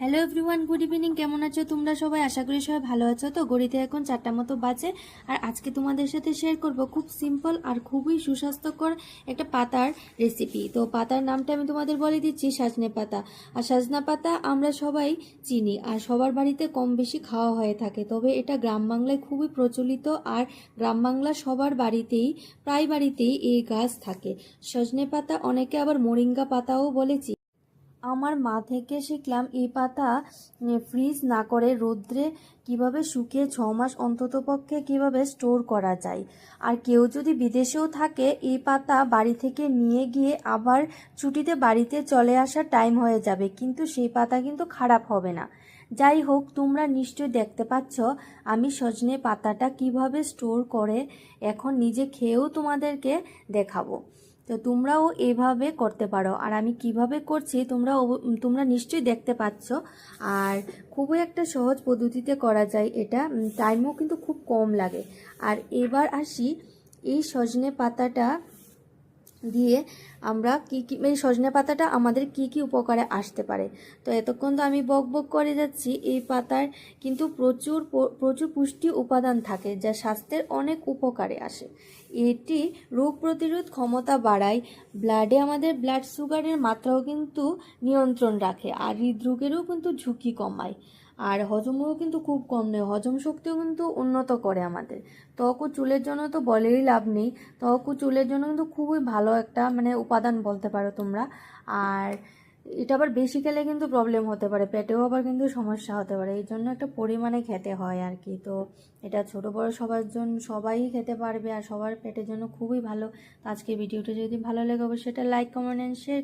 Hello everyone, good evening. কেমন আছো তোমরা সবাই? আশা করি সবাই ভালো আছো। তো ঘড়িতে এখন 4টা মতো বাজে। আর আজকে তোমাদের সাথে শেয়ার করব খুব সিম্পল আর খুবই সুস্বাস্থ্যকর একটা পাতার রেসিপি। তো পাতার নামটা আমি তোমাদের বলে দিচ্ছি, সজনে পাতা। আর সজনা পাতা আমরা সবাই চিনি আর সবার বাড়িতে কম বেশি খাওয়া হয়ে থাকে। তবে এটা গ্রাম বাংলায় খুবই প্রচলিত, আর গ্রাম বাংলা সবার বাড়িতেই, প্রায় বাড়িতেই এই গাছ থাকে। সজনে পাতা অনেকে আবার মোরিঙ্গা পাতাও বলেছি। আমার মা থেকে শিখলাম এই পাতা ফ্রিজ না করে রোদ্রে কিভাবে শুকিয়ে 6 মাস অন্ততপক্ষে কিভাবে স্টোর করা যায়। আর কেউ যদি বিদেশেও থাকে, এই পাতা বাড়ি থেকে নিয়ে গিয়ে আবার ছুটিতে বাড়িতে চলে আসার টাইম হয়ে যাবে, কিন্তু সেই পাতা কিন্তু খারাপ হবে না। যাই হোক, তোমরা নিশ্চয়ই দেখতে পাচ্ছ আমি সজনে পাতাটা কিভাবে স্টোর করে এখন নিজে খেয়েও তোমাদেরকে দেখাবো। তো তোমরাও এভাবে করতে পারো, আর আমি কিভাবে করছি তোমরা নিশ্চয়ই দেখতে পাচ্ছ। আর খুবই একটা সহজ পদ্ধতিতে করা যায় এটা, টাইমও কিন্তু খুব কম লাগে। আর এবার আসি এই সজনে পাতাটা দিয়ে আমরা এই সজনে পাতাটা আমাদের কি উপকারে আসতে পারে। তো এতক্ষণ তো আমি বক বক করে যাচ্ছি। এই পাতার কিন্তু প্রচুর প্রচুর পুষ্টি উপাদান থাকে, যা স্বাস্থ্যের অনেক উপকারে আসে। এটি রোগ প্রতিরোধ ক্ষমতা বাড়ায়, আমাদের ব্লাড সুগারের মাত্রাও কিন্তু নিয়ন্ত্রণ রাখে, আর হৃদরোগেরও কিন্তু ঝুঁকি কমায়। আর হজমও কিন্তু খুব কম নয়, হজম শক্তিও কিন্তু উন্নত করে আমাদের। ত্বক ও চুলের জন্য তো বলেই লাভ নেই। ত্বক ও চুলের জন্য কিন্তু খুবই ভালো একটা উপাদান বলতে পারো তোমরা। আর এটা আবার বেশি খেলে কিন্তু প্রবলেম হতে পারে, পেটেও আবার কিন্তু সমস্যা হতে পারে। এই জন্য একটা পরিমাণে খেতে হয় আর কি। তো এটা ছোট বড় সবার জন্য সবাই খেতে পারবে, আর সবার পেটের জন্য খুবই ভালো। তো আজকে ভিডিওটা যদি ভালো লাগে অবশ্যই এটা লাইক, কমেন্ট এন্ড শেয়ার।